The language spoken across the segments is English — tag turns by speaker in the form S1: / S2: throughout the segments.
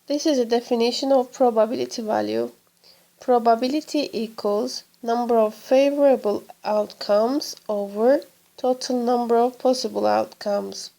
S1: This is a definition of probability value. Probability equals number of favorable outcomes over total number of possible outcomes.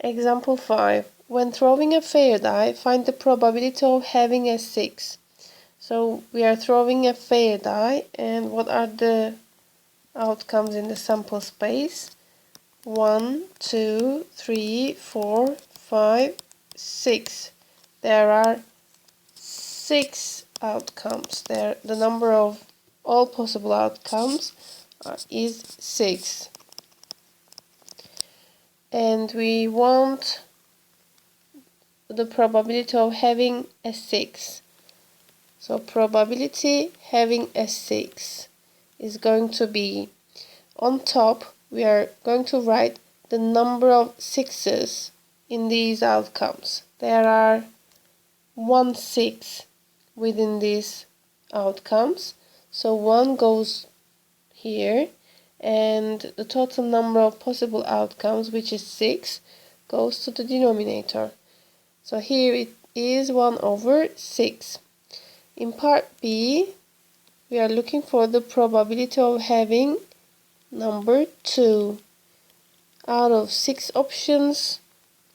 S1: Example 5. When throwing a fair die, find the probability of having a 6. So we are throwing a fair die, and what are the outcomes in the sample space? 1, 2, 3, 4, 5, 6. There are 6 outcomes. There, the number of all possible outcomes is 6. And we want the probability of having a 6. So probability having a 6 is going to be, on top we are going to write the number of 6's in these outcomes. There are 1 6 within these outcomes, so 1 goes here, and the total number of possible outcomes, which is 6, goes to the denominator. So here it is 1 over 6. In part B, we are looking for the probability of having number 2. Out of 6 options,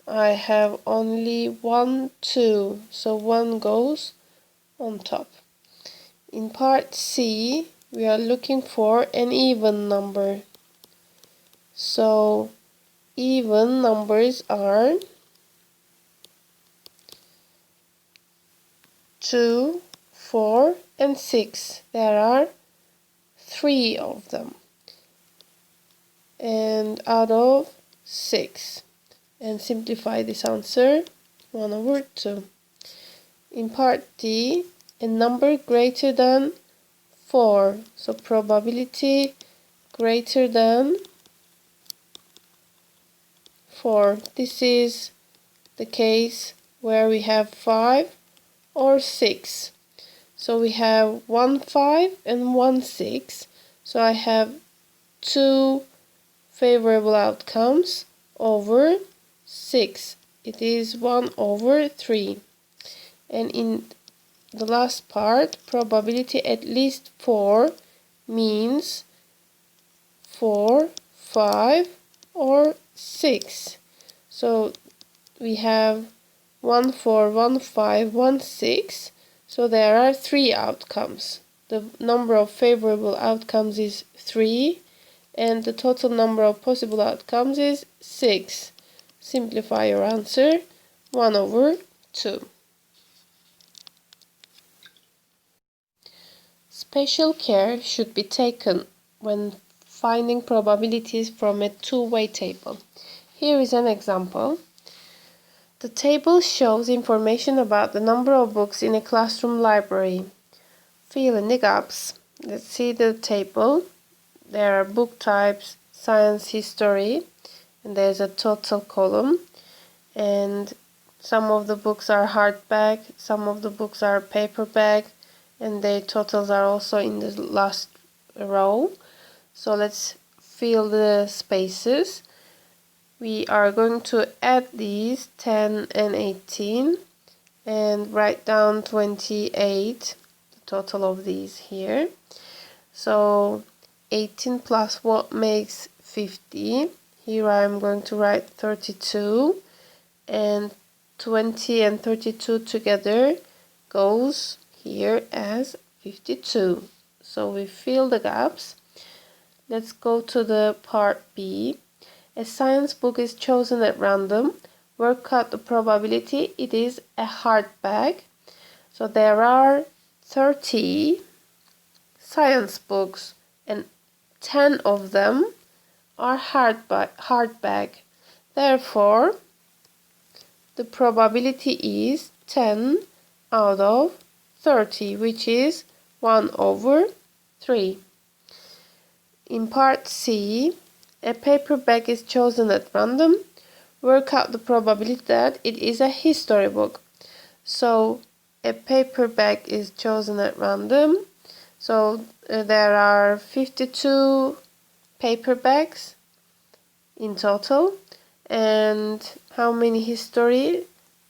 S1: I have only 1, 2, so 1 goes on top. In part C, we are looking for an even number. So even numbers are 2, 4, and 6. There are 3 of them. And out of 6. And simplify this answer, 1 over 2. In part D, a number greater than 4. So probability greater than 4. This is the case where we have 5 or 6. So we have 1 5 and 1 6. So I have 2 favorable outcomes over 6. It is 1 over 3. And in the last part, probability at least 4 means 4, 5, or 6. So we have 1 4, 1 5, 1 6. So there are 3 outcomes. The number of favorable outcomes is 3, and the total number of possible outcomes is 6. Simplify your answer, 1 over 2. Special care should be taken when finding probabilities from a two-way table. Here is an example. The table shows information about the number of books in a classroom library. Fill in the gaps. Let's see the table. There are book types, science, history, and there's a total column. And some of the books are hardback, some of the books are paperback, and their totals are also in the last row. So let's fill the spaces. We are going to add these 10 and 18 and write down 28, the total of these here. So 18 plus what makes 50. Here I am going to write 32, and 20 and 32 together goes here as 52. So we fill the gaps. Let's go to the part B. A science book is chosen at random. Work out the probability. It is a hardback. So there are 30 science books, and 10 of them are hardback. Therefore, the probability is 10 out of 30, which is 1 over 3. In part C, a paperback is chosen at random. Work out the probability that it is a history book. So a paperback is chosen at random. So there are 52 paperbacks in total. And how many history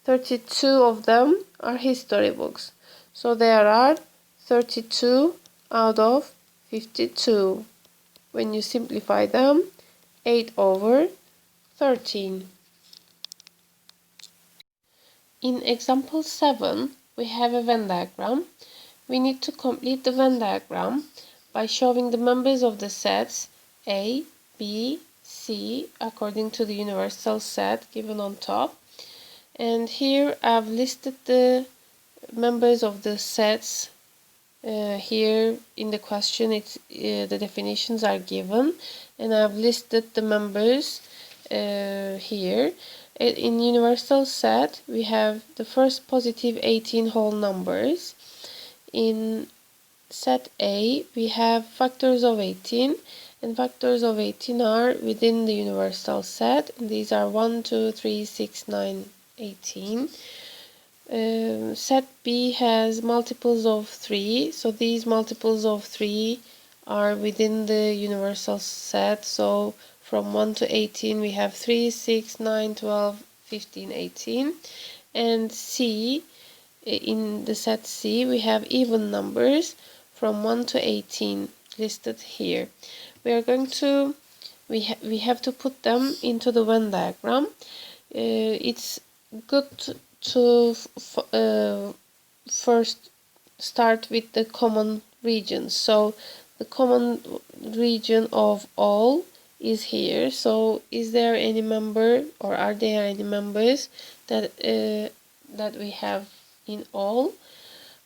S1: 32 of them are history books. So there are 32 out of 52. When you simplify them, 8 over 13. In example 7, we have a Venn diagram. We need to complete the Venn diagram by showing the members of the sets A, B, C according to the universal set given on top. And here I've listed the members of the sets. Here in the question the definitions are given, and I've listed the members here. In universal set we have the first positive 18 whole numbers. In set A we have factors of 18, and factors of 18 are within the universal set, and these are 1, 2, 3, 6, 9, 18. Set B has multiples of 3, so these multiples of 3 are within the universal set. So from 1 to 18 we have 3, 6, 9, 12, 15, 18. And C, in the set C we have even numbers from 1 to 18 listed here. We are going to we have to put them into the Venn diagram. It's good to first start with the common regions. So the common region of all is here. So is there any member, or are there any members that that we have in all?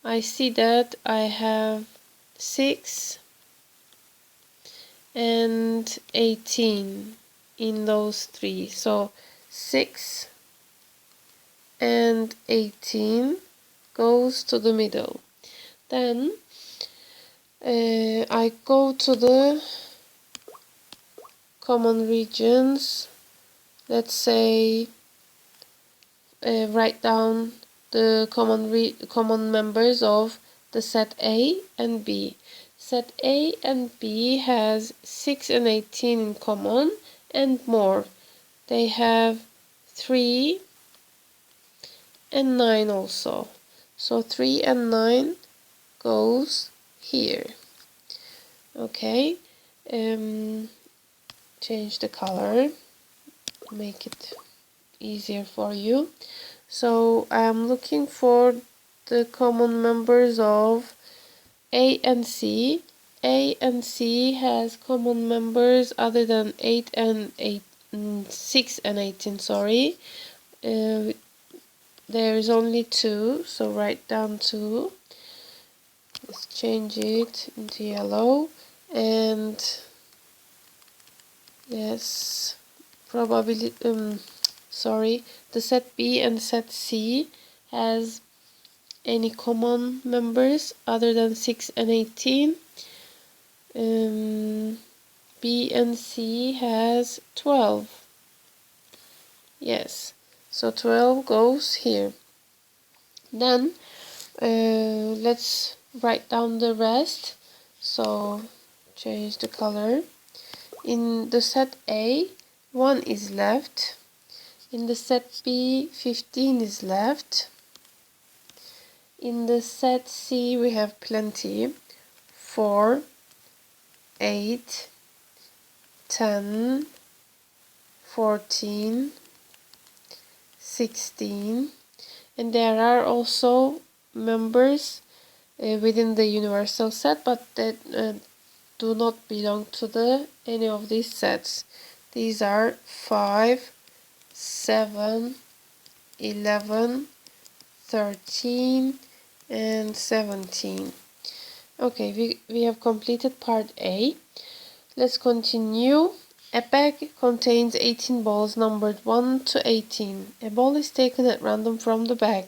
S1: I see that I have 6 and 18 in those three. So 6 and 18 goes to the middle. Then I go to the common regions. Let's say write down the common members of the set A and B. Set A and B has 6 and 18 in common and more. They have 3 and 9 also. So 3 and 9 goes here. Okay, change the color, make it easier for you. So I'm looking for the common members of A and C. A and C has common members other than 8 and 6 and 18, sorry. There is only 2, so write down 2. Let's change it into yellow. And yes, probably sorry, the set B and set C has any common members other than 6 and 18. B and C has 12. Yes, so 12 goes here. Then let's write down the rest. So change the color. In the set A, 1 is left. In the set B, 15 is left. In the set C, we have plenty. 4, 8, 10, 14, 16. And there are also members within the universal set, but that do not belong to any of these sets. These are 5, 7, 11, 13, and 17. Okay, we have completed part A. Let's continue. A bag contains 18 balls numbered 1 to 18. A ball is taken at random from the bag.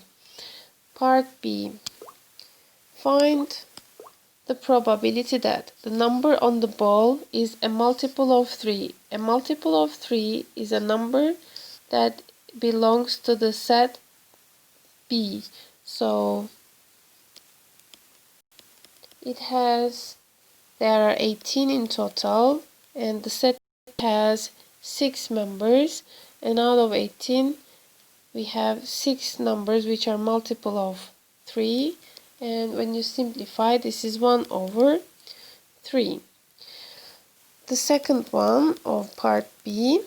S1: Part B. Find the probability that the number on the ball is a multiple of 3. A multiple of 3 is a number that belongs to the set B. So there are 18 in total, and the set has 6 members, and out of 18 we have 6 numbers which are multiple of 3, and when you simplify, this is 1 over 3. The second one of part B,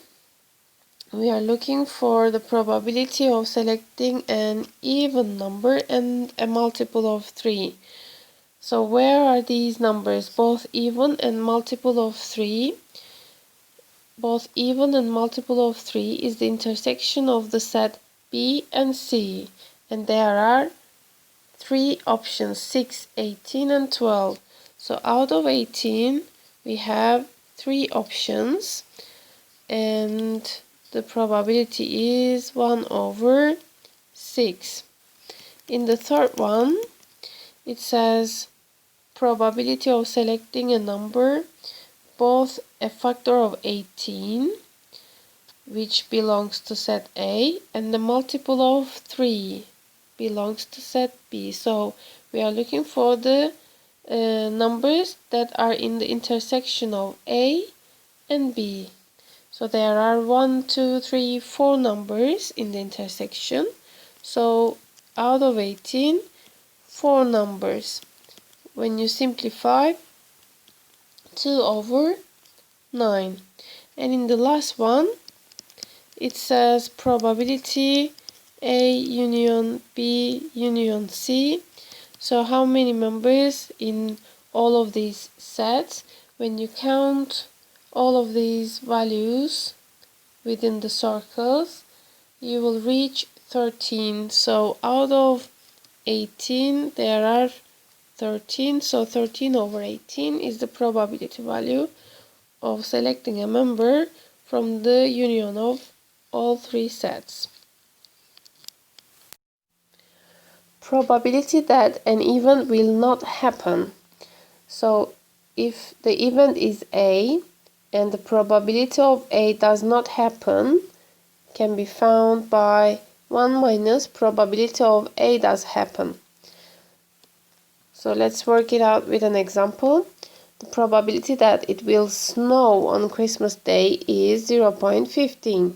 S1: we are looking for the probability of selecting an even number and a multiple of 3. So where are these numbers? Both even and multiple of 3. Both even and multiple of 3 is the intersection of the set B and C. And there are 3 options, 6, 18 and 12. So out of 18, we have 3 options. And the probability is 1 over 6. In the third one, it says probability of selecting a number, both a factor of 18, which belongs to set A, and the multiple of 3 belongs to set B. So we are looking for the numbers that are in the intersection of A and B. So there are 1, 2, 3, 4 numbers in the intersection. So out of 18, 4 numbers. When you simplify, 2 over 9. And in the last one, it says probability A union B union C. So how many members in all of these sets? When you count all of these values within the circles, you will reach 13. So out of 18, there are 13. So 13 over 18 is the probability value of selecting a member from the union of all 3 sets. Probability that an event will not happen. So if the event is A and the probability of A does not happen can be found by 1 minus probability of A does happen. So let's work it out with an example. The probability that it will snow on Christmas Day is 0.15.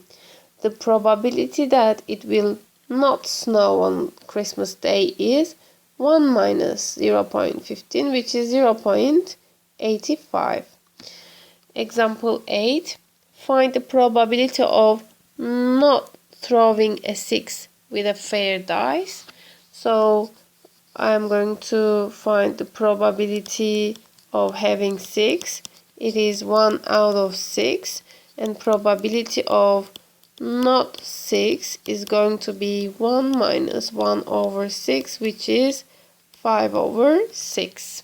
S1: The probability that it will not snow on Christmas Day is 1 minus 0.15, which is 0.85. Example 8. Find the probability of not throwing a 6 with a fair dice. So I'm going to find the probability of having 6. It is 1 out of 6, and probability of not 6 is going to be 1 minus 1 over 6, which is 5 over 6.